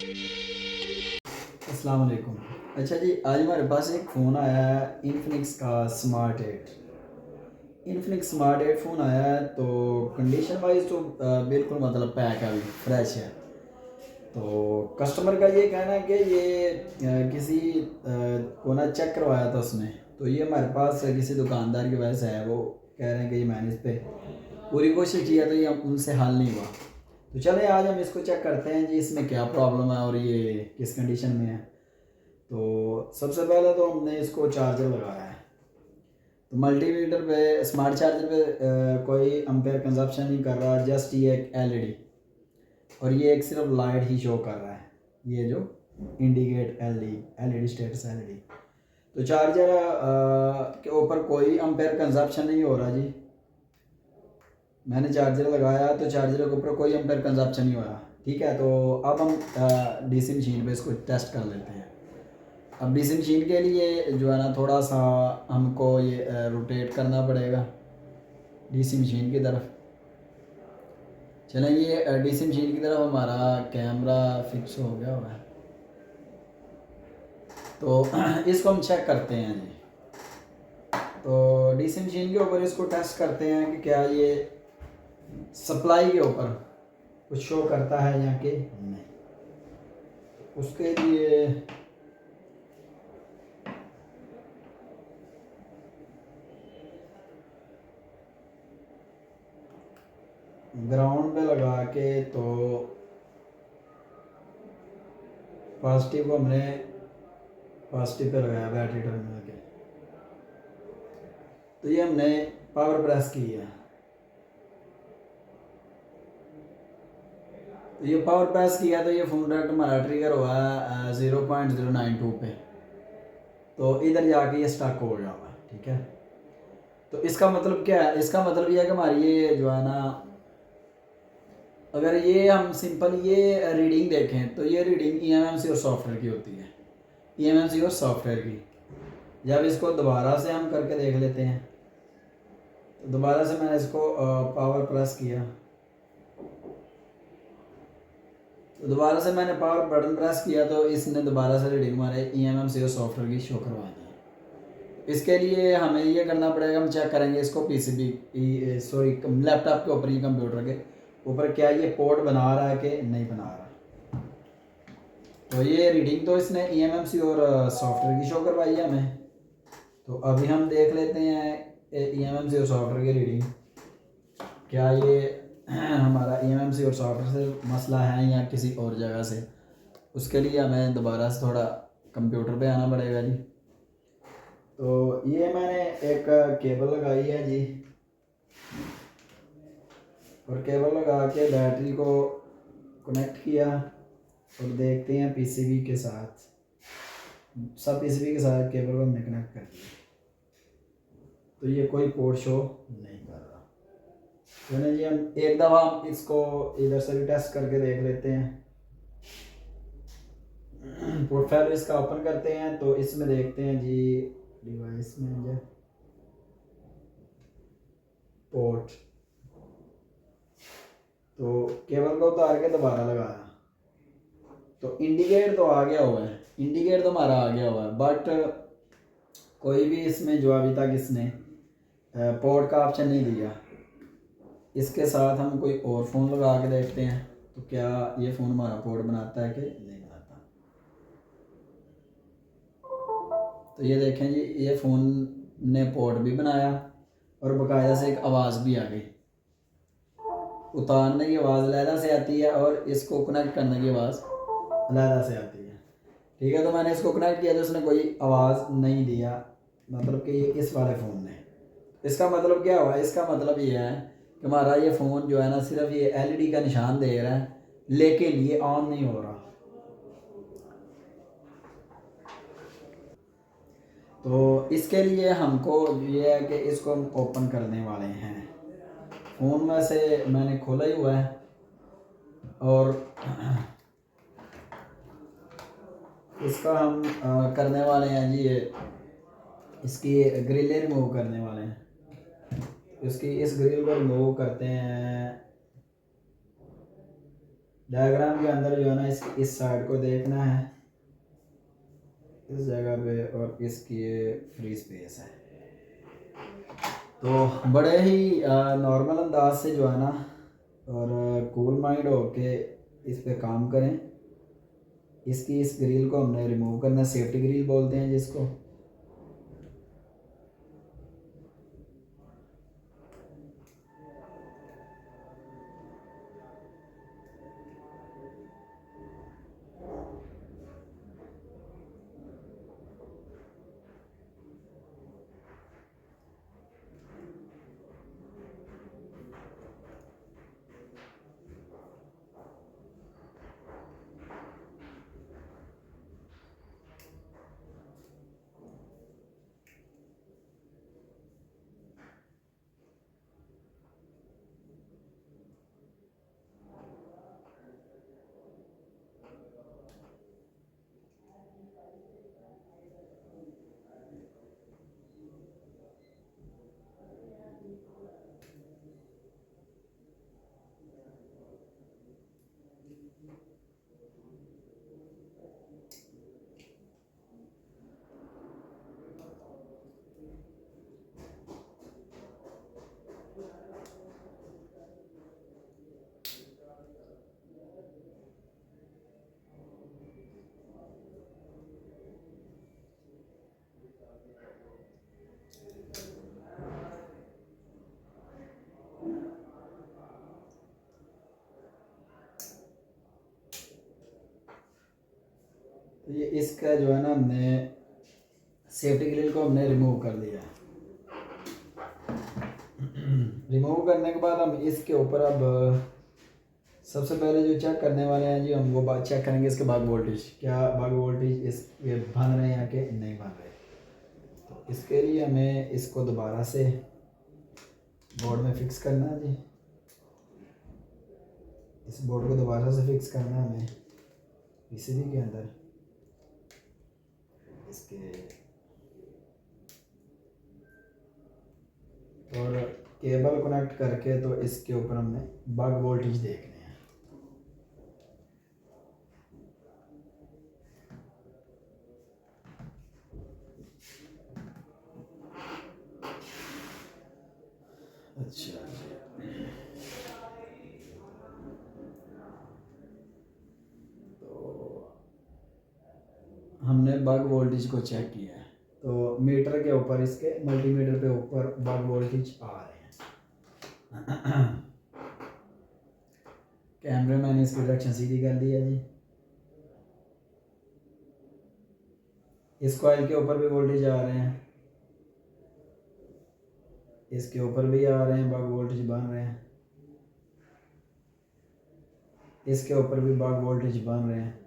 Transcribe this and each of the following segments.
अस्सलाम वालेकुम। अच्छा जी, आज हमारे पास एक फ़ोन आया है इन्फिनिक्स का स्मार्ट 8। इन्फिनिक्स स्मार्ट 8 फ़ोन आया है, तो कंडीशन वाइज तो बिल्कुल मतलब पैक है, अभी फ्रेश है। तो कस्टमर का ये कहना है कि ये किसी को ना चेक करवाया था उसने, तो ये हमारे पास किसी दुकानदार की वजह से है। वो कह रहे हैं कि ये मैंने इस पर पूरी कोशिश किया, तो ये उनसे हल नहीं हुआ। तो चले आज हम इसको चेक करते हैं जी, इसमें क्या प्रॉब्लम है और ये किस कंडीशन में है। तो सबसे पहले तो हमने इसको चार्जर लगाया है। तो मल्टीमीटर पे, स्मार्ट चार्जर पे कोई एम्पेयर कंजप्शन नहीं कर रहा, जस्ट ये एक एलईडी, और ये एक सिर्फ लाइट ही शो कर रहा है, ये जो इंडिकेट एलईडी स्टेटस एलईडी। तो चार्जर के ऊपर कोई एम्पेयर कंजप्शन नहीं हो रहा जी। मैंने चार्जर लगाया तो चार्जर के ऊपर कोई एम्पेयर कंजप्शन नहीं हो रहा। ठीक है, तो अब हम डीसी मशीन पे इसको टेस्ट कर लेते हैं। अब डीसी मशीन के लिए जो है ना, थोड़ा सा हमको ये रोटेट करना पड़ेगा डीसी मशीन की तरफ। चलें, ये डीसी मशीन की तरफ हमारा कैमरा फिक्स हो गया हुआ है, तो इसको हम चेक करते हैं जी। तो डीसी मशीन के ऊपर इसको टेस्ट करते हैं कि क्या ये सप्लाई के ऊपर कुछ शो करता है या कि नहीं। उसके लिए ग्राउंड पे लगा के, तो पॉजिटिव को हमने पॉजिटिव पे लगाया बैटरी टर्मिनल के। तो ये हमने पावर प्रेस की है, तो ये पावर प्रेस किया तो ये फ़ोन डायरेक्ट हमारा ट्रिगर हुआ है 0.092 पे। तो इधर जाके ये स्टक हो गया हुआ है। ठीक है, तो इसका मतलब क्या है? इसका मतलब ये है कि हमारी ये जो है ना, अगर ये हम सिंपल ये रीडिंग देखें तो ये रीडिंग ईएमएमसी और सॉफ्टवेयर की होती है, ईएमएमसी और सॉफ्टवेयर की। जब इसको दोबारा से हम करके देख लेते हैं, तो दोबारा से मैंने इसको पावर प्रेस किया, तो दोबारा से मैंने पावर बटन प्रेस किया, तो इसने दोबारा से रीडिंग हमारे ईएमएमसी और सॉफ्टवेयर की शो करवा दी। इसके लिए हमें ये करना पड़ेगा, हम चेक करेंगे इसको पीसीबी सॉरी लैपटॉप के ऊपर, ये कंप्यूटर के ऊपर क्या ये पोर्ट बना रहा है कि नहीं बना रहा। तो ये रीडिंग तो इसने ईएमएमसी और सॉफ्टवेयर की शो करवाई है हमें। तो अभी हम देख लेते हैं ईएमएमसी और सॉफ्टवेयर की रीडिंग, क्या ये हमारा ईएमएमसी और सॉफ्टवेयर से मसला है या किसी और जगह से। उसके लिए हमें दोबारा से थोड़ा कंप्यूटर पे आना पड़ेगा जी। तो ये मैंने एक केबल लगाई है जी, और केबल लगा के बैटरी को कनेक्ट किया, और देखते हैं पीसीबी के साथ, सब पीसीबी के साथ केबल को हमने कनेक्ट कर दिया, तो ये कोई पोर्ट शो नहीं कर रहा। तो जी हम एक दफ़ा हम इसको इधर से भी टेस्ट करके देख लेते हैं। पोर्टफोलियो इसका ओपन करते हैं, तो इसमें देखते हैं जी डिवाइस में जो पोर्ट, तो केबल को उतार के दोबारा लगाया, तो इंडिकेट तो आ गया हुआ है, इंडिकेट तो हमारा आ गया हुआ है, बट कोई भी इसमें जो अभी तक इसने पोर्ट का ऑप्शन नहीं दिया। इसके साथ हम कोई और फ़ोन लगा के देखते हैं, तो क्या ये फ़ोन हमारा पोर्ट बनाता है कि नहीं बनाता। तो ये देखें जी, ये फ़ोन ने पोर्ट भी बनाया, और बाकायदा से एक आवाज़ भी आ गई। उतारने की आवाज़ अलहदा से आती है, और इसको कनेक्ट करने की आवाज़ अलहदा से आती है। ठीक है, तो मैंने इसको कनेक्ट किया तो इसने कोई आवाज़ नहीं दिया, मतलब कि ये इस वाले फ़ोन ने। इसका मतलब क्या हुआ? इसका मतलब ये है कि हमारा ये फ़ोन जो है ना, सिर्फ ये एलईडी का निशान दे रहा है, लेकिन ये ऑन नहीं हो रहा। तो इसके लिए हमको ये है कि इसको हम ओपन करने वाले हैं। फ़ोन में से मैंने खोला ही हुआ है, और इसका हम करने वाले हैं जी, ये इसकी ग्रिलें रिमूव करने वाले हैं। इसकी इस ग्रिल को रिमूव करते हैं। डायग्राम के अंदर जो है ना इस साइड को देखना है, इस जगह पे, और इसकी ये फ्री स्पेस है। तो बड़े ही नॉर्मल अंदाज से जो है ना, और कूल माइंड होके इस पे काम करें। इसकी इस ग्रिल को हमने रिमूव करना है, सेफ्टी ग्रिल बोलते हैं जिसको। तो ये इसका जो है ना, हमने सेफ्टी ग्रिल को हमने रिमूव कर दिया है। रिमूव करने के बाद हम इसके ऊपर अब सबसे पहले जो चेक करने वाले हैं जी, हम वो बात चेक करेंगे इसके बग वोल्टेज, क्या बग वोल्टेज इस ये बन रहे हैं कि नहीं बन रहे। तो इसके लिए हमें इसको दोबारा से बोर्ड में फिक्स करना है जी। इस बोर्ड को दोबारा से फिक्स करना है हमें पीसीबी के अंदर। इसके और केबल कनेक्ट करके तो इसके ऊपर हमने बग वोल्टेज देखने हैं। अच्छा तो हमने बग वोल्टेज को चेक किया है, तो मीटर के ऊपर, इसके मल्टीमीटर पे ऊपर बग वोल्टेज आ रहे हैं। कैमरे मैंने इसकी डायरेक्शन सीधी कर दी है जी। इस कॉइल के ऊपर भी वोल्टेज आ रहे हैं, इसके ऊपर भी आ रहे हैं, बग वोल्टेज बन रहे हैं। इसके ऊपर भी बग वोल्टेज बन रहे हैं,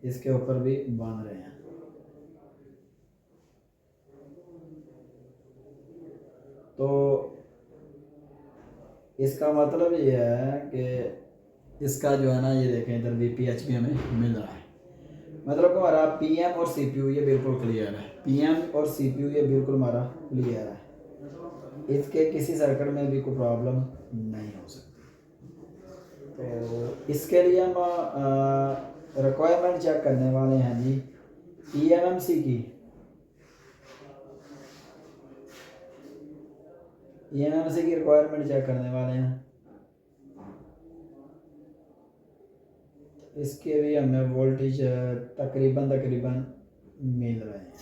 इसके ऊपर भी बन रहे हैं। तो इसका मतलब ये है कि इसका जो है ना, ये देखें इधर VPH भी हमें मिल रहा है। मतलब कि हमारा PM और CPU ये बिल्कुल क्लियर है, PM और CPU ये बिल्कुल हमारा क्लियर है। इसके किसी सर्किट में भी कोई प्रॉब्लम नहीं हो सकती। तो इसके लिए हम रिक्वायरमेंट चेक करने वाले हैं जी, EMMC की। EMMC की रिक्वायरमेंट चेक करने वाले हैं। इसके भी हमें वोल्टेज तकरीबन मिल रहे हैं।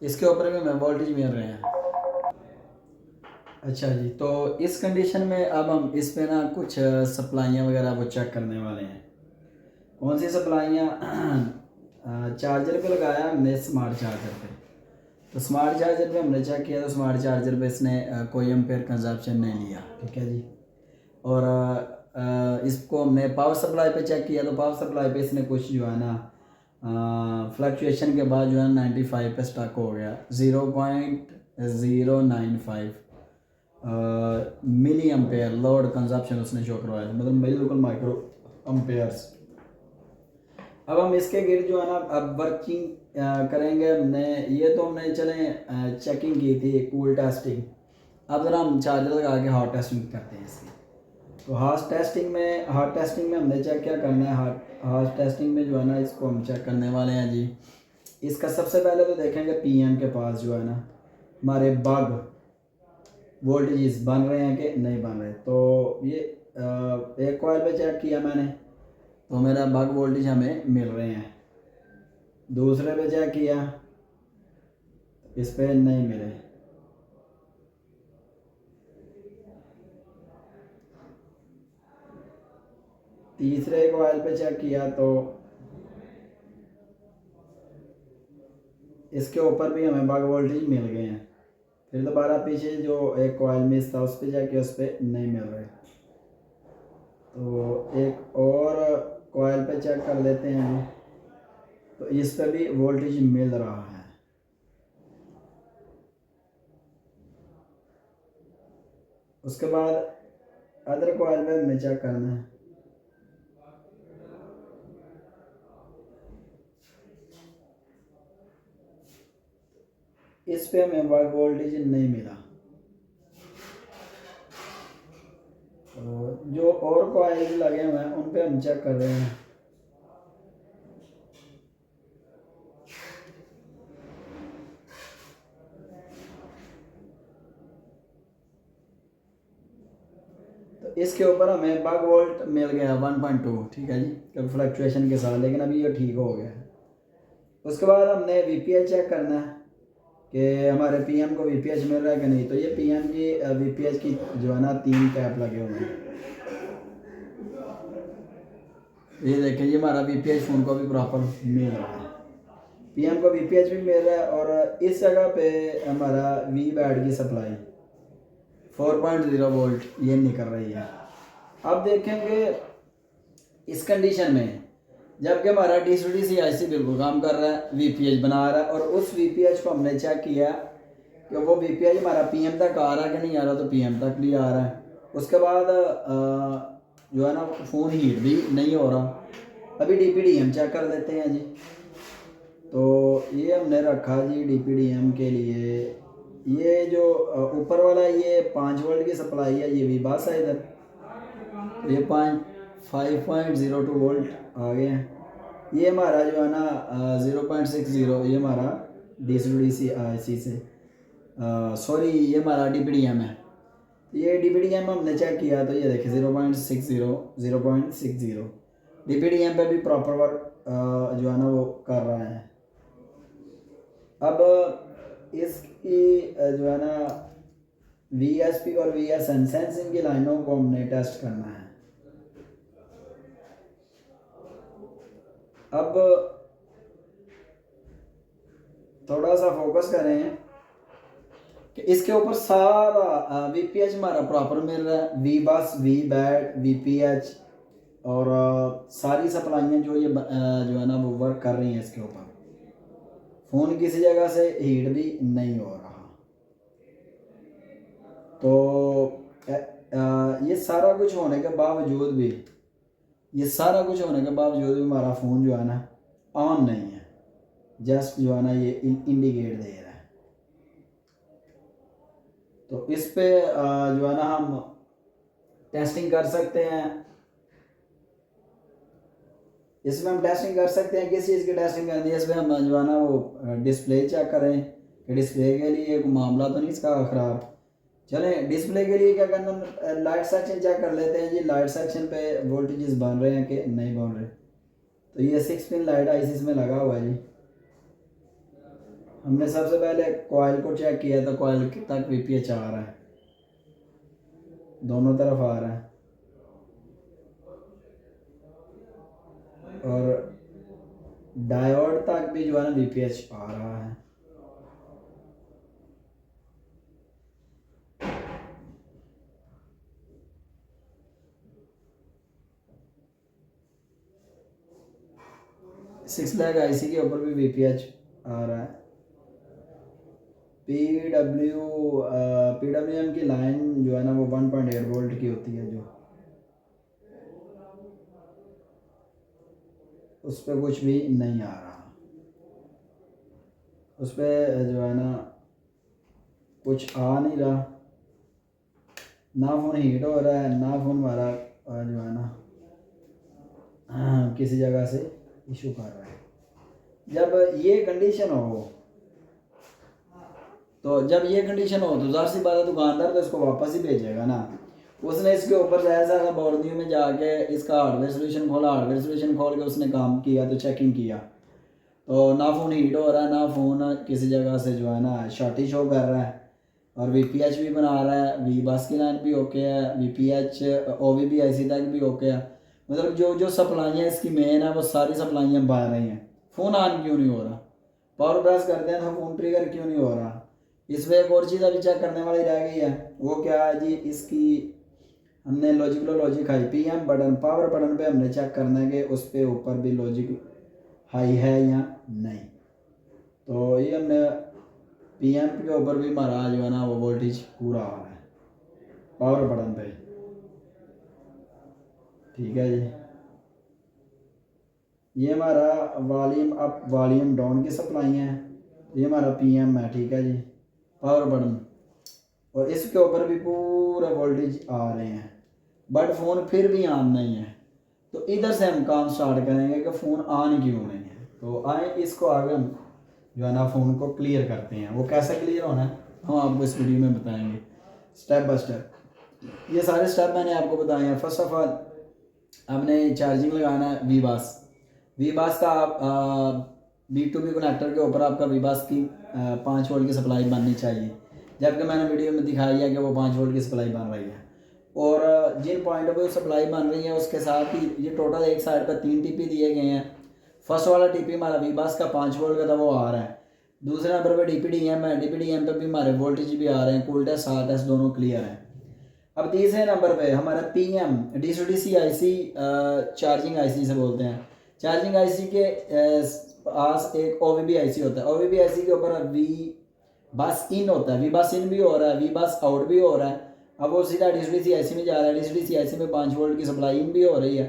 इसके ऊपर भी हमें वोल्टेज मिल रहे हैं। अच्छा जी, तो इस कंडीशन में अब हम इस पे ना कुछ सप्लाइयाँ वगैरह वो चेक करने वाले हैं। कौन सी सप्लाइयाँ? चार्जर पे लगाया हमने, स्मार्ट चार्जर पे। तो स्मार्ट चार्जर पे हमने चेक किया, तो स्मार्ट चार्जर पे इसने कोई एम्पेयर कंजप्शन नहीं लिया, ठीक है जी। और इसको हमने पावर सप्लाई पे चेक किया, तो पावर सप्लाई पे इसने कुछ जो है ना फ्लक्चुएशन के बाद जो है 95 पे स्टक हो गया। 0.095 मिली एम्पेयर लोड कंजप्शन उसने शो करवाया, मतलब बिल्कुल माइक्रो एम्पेयर्स। अब हम इसके गिर जो है ना अब वर्किंग करेंगे। हमने ये तो हमने चले चेकिंग की थी, कूल टेस्टिंग। अब ज़रा हम चार्जर लगा के हॉट टेस्टिंग करते हैं इसकी। तो हॉट टेस्टिंग में हमने चेक क्या करना है, हॉट टेस्टिंग में जो है ना इसको हम चेक करने वाले हैं जी। इसका सबसे पहले तो देखेंगे पीएम के पास जो है ना हमारे बग वोल्टेजेस बन रहे हैं कि नहीं बन रहे। तो ये एक कॉइल पे चेक किया मैंने, तो मेरा बग वोल्टेज हमें मिल रहे हैं। दूसरे पे चेक किया, इस पे नहीं मिले। तीसरे कॉइल पे चेक किया तो इसके ऊपर भी हमें बग वोल्टेज मिल गए हैं। फिर दोबारा पीछे जो एक कॉइल मिस था उस पर जाके उस पर नहीं मिल रहे। तो एक और कॉइल पे चेक कर लेते हैं, तो इस पर भी वोल्टेज मिल रहा है। उसके बाद अदर कॉइल पे हमें चेक करना है। इस पे हमें वोल्टेज नहीं मिला। तो जो और कॉइल लगे हुए हैं उन पे हम चेक कर रहे हैं। तो इसके ऊपर हमें बग वोल्ट मिल गया 1.2, ठीक है जी, कभी फ्लक्चुएशन के साथ, लेकिन अभी ये ठीक हो गया है। उसके बाद हमने वीपीएच चेक करना है कि हमारे पीएम को वीपीएच मिल रहा है कि नहीं। तो ये पीएम की वीपीएच की जो है ना 3 टैप लगे हुए हैं। ये देखें, ये हमारा वीपीएच फ़ोन को भी प्रॉपर मिल रहा है, पीएम को वीपीएच भी मिल रहा है। और इस जगह पे हमारा वी बैड की सप्लाई 4.0 वोल्ट ये निकल रही है। अब देखेंगे इस कंडीशन में जबकि हमारा डीसी आईसी बिल्कुल काम कर रहा है, वीपीएच बना रहा है, और उस वीपीएच को हमने चेक किया कि वो वीपीएच हमारा पीएम तक आ रहा है कि नहीं आ रहा। तो पीएम तक भी आ रहा है। उसके बाद जो है ना फ़ोन हीट भी नहीं हो रहा। अभी डीपीडीएम चेक कर लेते हैं जी। तो ये हमने रखा जी डीपीडीएम के लिए। ये जो ऊपर वाला ये 5 वोल्ट की सप्लाई है, ये भी बस है इधर। ये 5.02 वोल्ट आ गए हैं। ये हमारा जो है ना 0.60 ये हमारा डी सी आई सी से सॉरी ये हमारा डीपीडीएम है। ये डीपीडीएम हमने चेक किया तो ये देखिए 0.60 डीपीडीएम पे भी प्रॉपर वर्क जो है ना वो कर रहा है। अब इसकी जो है ना वीएसपी और वीएसएन सेंसिंग की लाइनों को हमने टेस्ट करना है। अब थोड़ा सा फोकस करें कि इसके ऊपर सारा वीपीएच हमारा प्रॉपर मिल रहा है, वी बस, वी बैड, वीपीएच और सारी सप्लाइयाँ जो ये जो है ना वो वर्क कर रही हैं इसके ऊपर। फ़ोन किसी जगह से हीट भी नहीं हो रहा। तो ये सारा कुछ होने के बावजूद भी हमारा फ़ोन जो है ना ऑन नहीं है, जस्ट जो है ना ये इंडिकेट दे रहा है। तो इस पे जो है ना हम टेस्टिंग कर सकते हैं। इसमें हम टेस्टिंग कर सकते हैं, किस चीज़ की टेस्टिंग करनी है। इसमें हम जो है ना वो डिस्प्ले चेक करें कि डिस्प्ले के लिए कोई मामला तो नहीं इसका ख़राब। चलें डिस्प्ले के लिए क्या करना, लाइट सेक्शन चेक कर लेते हैं जी। लाइट सेक्शन पे वोल्टेजेस बन रहे हैं कि नहीं बन रहे। तो ये 6 पिन लाइट आईसी में लगा हुआ है जी। हमने सबसे पहले कॉइल को चेक किया तो कॉइल तक वीपीएच आ रहा है, दोनों तरफ आ रहा है। और डायोड तक भी जो है ना वीपीएच आ रहा है। सिक्स लैग आईसी के ऊपर भी वीपीएच आ रहा है। पीडब्ल्यूएम की लाइन जो है ना वो 1.8 वोल्ट की होती है जो। उस पर कुछ भी नहीं आ रहा, उस पर जो है ना कुछ आ नहीं रहा, ना फ़ोन हीट हो रहा है, ना फ़ोन हमारा जो है ना किसी जगह से इशू कर रहा है। जब ये कंडीशन हो तो ज़ाहिर सी बात है दुकानदार तो इसको वापस ही भेजेगा ना। उसने इसके ऊपर ऐसा बोर्डियो में जाके इसका हार्डवेयर सोल्यूशन खोल के उसने काम किया, तो चेकिंग किया तो ना फ़ोन हीट हो रहा है, ना फ़ोन किसी जगह से जो है ना शॉर्टेज शो कर रहा है, और VPH भी बना रहा है, वी बस की लाइन भी ओके है, VPH OVB-IC तक भी ओके है। मतलब जो जो सप्लाइयाँ इसकी मेन है वो सारी सप्लाइयाँ बन रही हैं। फ़ोन ऑन क्यों नहीं हो रहा, पावर प्रेस करते हैं तो फ़ोन ट्रिगर क्यों नहीं हो रहा। इस पर एक और चीज़ अभी चेक करने वाली रह गई है, वो क्या है जी, इसकी हमने logic high PM button power button पे हमने चेक करना है कि उस पर ऊपर भी लॉजिक हाई है या नहीं। तो ये हमने PM के ऊपर भी हमारा जो है ना वो वोल्टेज पूरा आ रहा है पावर बटन पे, ठीक है जी। ये हमारा वॉल्यूम अप वॉल्यूम डाउन की सप्लाई है, ये हमारा PM है, ठीक है जी, पावर बटन, और इसके ऊपर भी पूरा वोल्टेज आ रहे हैं, बट फ़ोन फिर भी ऑन नहीं है। तो इधर से हम काम स्टार्ट करेंगे कि फ़ोन ऑन क्यों नहीं है। तो आए इसको आगे हम जो है ना फ़ोन को क्लियर करते हैं। वो कैसे क्लियर होना है हम आपको इस वीडियो में बताएंगे स्टेप बाय स्टेप। ये सारे स्टेप मैंने आपको बताए हैं। फर्स्ट ऑफ ऑल हमने चार्जिंग लगाना है वी बास का आप B2B कनेक्टर के ऊपर आपका वी बास की 5 वोल्ट की सप्लाई बननी चाहिए, जबकि मैंने वीडियो में दिखाई है कि वो 5 वोल्ट की सप्लाई बन रही है। और जिन पॉइंटों पे सप्लाई बन रही है उसके साथ ही ये टोटल एक साइड पर 3 TP दिए गए हैं। फर्स्ट वाला TP हमारा वी बास का 5 वोल्ट का था, वो आ रहा है। दूसरे नंबर पर DPDM है, DPDM पे भी हमारे वोल्टेज भी आ रहे हैं, कूल टेस्ट हार्ड टेस्ट दोनों क्लियर हैं। अब तीसरे नंबर पे हमारा PM DC-DC IC charging IC से बोलते हैं। चार्जिंग IC के पास एक OVB-IC होता है, OVB-IC के ऊपर वी बस इन होता है, वी बस इन भी हो रहा है, वी बस आउट भी हो रहा है। अब वो सीधा DC-DC IC में जा रहा है, DC-DC IC में 5 वोल्ट की सप्लाई इन भी हो रही है,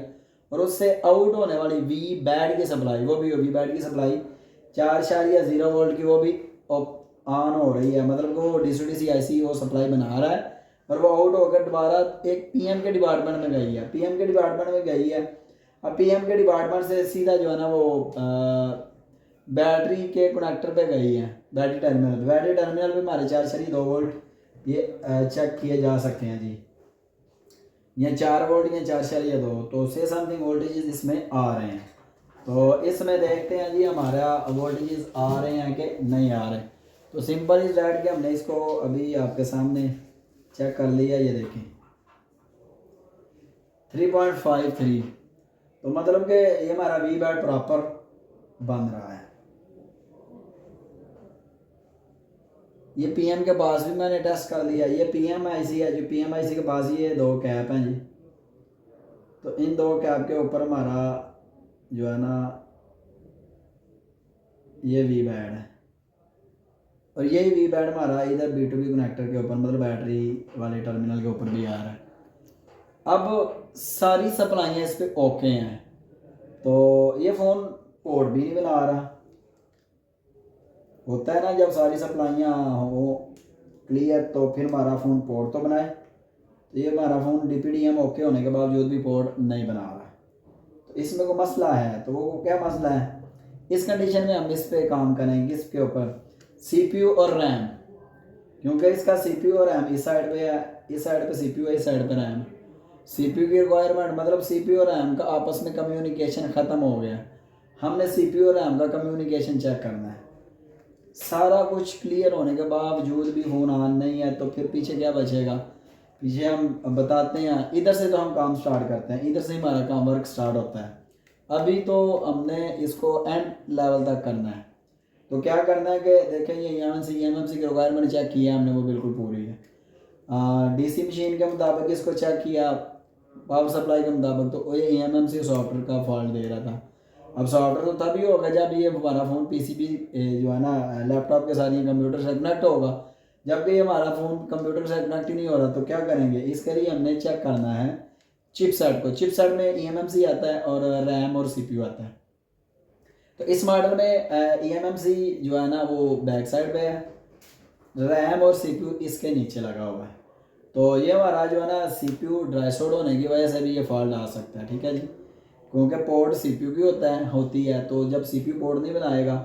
और उससे आउट होने वाली वी बैड की सप्लाई, वो भी वी बैड की सप्लाई 4.0 वोल्ट की, वो भी ऑन हो रही है। मतलब वो DC-DC IC वो सप्लाई बना रहा है, और वो आउट होकर दोबारा एक PM के डिपार्टमेंट में गई है, PM के डिपार्टमेंट में गई है। अब PM के डिपार्टमेंट से सीधा जो है ना वो बैटरी के कनेक्टर पे गई है, बैटरी टर्मिनल पे हमारे 4.2 वोल्ट ये चेक किए जा सकते हैं जी, या 4 वोल्ट या 4.2, तो 6 समथिंग वोल्टेज इसमें आ रहे हैं। तो इसमें देखते हैं जी हमारा वोल्टेज आ रहे हैं कि नहीं आ रहे। तो सिंपल इज डैट कि हमने इसको अभी आपके सामने चेक कर लिया, ये देखें 3.53, तो मतलब कि ये हमारा वी बैड प्रॉपर बन रहा है। ये PM के पास भी मैंने टेस्ट कर लिया, ये PM IC है, जो PM IC के पास ये 2 कैप हैं जी, तो इन 2 कैप के ऊपर हमारा जो है ना ये वी बैड है, और यही वी बैड हमारा इधर B2B कनेक्टर के ऊपर मतलब बैटरी वाले टर्मिनल के ऊपर भी आ रहा है। अब सारी सप्लाइयाँ इस पर ओके हैं, तो ये फ़ोन पोर्ट भी नहीं बना रहा। होता है ना जब सारी सप्लाइयाँ हो क्लियर तो फिर हमारा फ़ोन पोर्ट तो बनाए, तो ये हमारा फ़ोन DPDM ओके होने के बावजूद भी पोर्ट नहीं बना रहा, तो इसमें कोई मसला है। तो वो क्या मसला है, इस कंडीशन में हम इस पर काम करेंगे, इसके ऊपर CPU और रैम, क्योंकि इसका CPU और रैम इस साइड पे है, इस साइड पे CPU है, इस साइड पे रैम। CPU की रिक्वायरमेंट मतलब CPU और रैम का आपस में कम्युनिकेशन ख़त्म हो गया, हमने CPU और रैम का कम्युनिकेशन चेक करना है। सारा कुछ क्लियर होने के बावजूद भी फ़ोन ऑन नहीं है, तो फिर पीछे क्या बचेगा। पीछे हम बताते हैं, इधर से तो हम काम स्टार्ट करते हैं, इधर से हमारा काम वर्क स्टार्ट होता है। अभी तो हमने इसको एंड लेवल तक करना है। तो क्या करना है कि देखें ये EMMC की रिक्वायरमेंट चेक किया हमने, वो बिल्कुल पूरी है। DC मशीन के मुताबिक इसको चेक किया, पावर सप्लाई के मुताबिक, तो ये EMMC सॉफ्टवेयर का फॉल्ट दे रहा था। अब सॉफ्टवेयर तो तभी होगा जब ये हमारा फ़ोन PCB जो है ना लैपटॉप के साथ ये कंप्यूटर से कनेक्ट होगा, जबकि ये हमारा फ़ोन कंप्यूटर से कनेक्ट ही नहीं हो रहा। तो क्या करेंगे, इसके लिए हमने चेक करना है चिपसेट को। चिपसेट में EMMC आता है और रैम और CPU आता है। तो इस मॉडल में eMMC जो है ना वो बैक साइड पे है, रैम और CPU इसके नीचे लगा हुआ है। तो ये हमारा जो है ना CPU ड्राई शॉट होने की वजह से भी ये फॉल्ट आ सकता है, ठीक है जी, क्योंकि पोर्ट CPU की होती है। तो जब CPU पोर्ट नहीं बनाएगा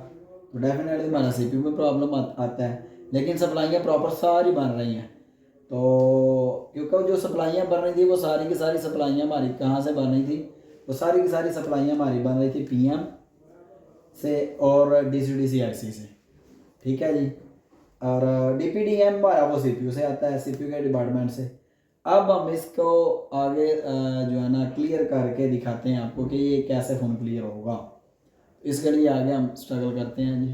तो डेफिनेटली हमारा CPU में प्रॉब्लम आता है। लेकिन सप्लाइयाँ प्रॉपर सारी बन रही हैं, तो क्योंकि जो सप्लाइयाँ बन रही थी वो सारी की सारी सप्लाइयाँ हमारी कहाँ से बन रही थी, वो सारी की सारी सप्लाइयाँ हमारी बन रही थी PM से और DC एक्सी से, ठीक है जी। और DPDM हमारा वो CPU से आता है, CPU के डिपार्टमेंट से। अब हम इसको आगे जो है ना क्लियर करके दिखाते हैं आपको कि ये कैसे फ़ोन क्लियर होगा। इसके लिए आगे हम स्ट्रगल करते हैं जी।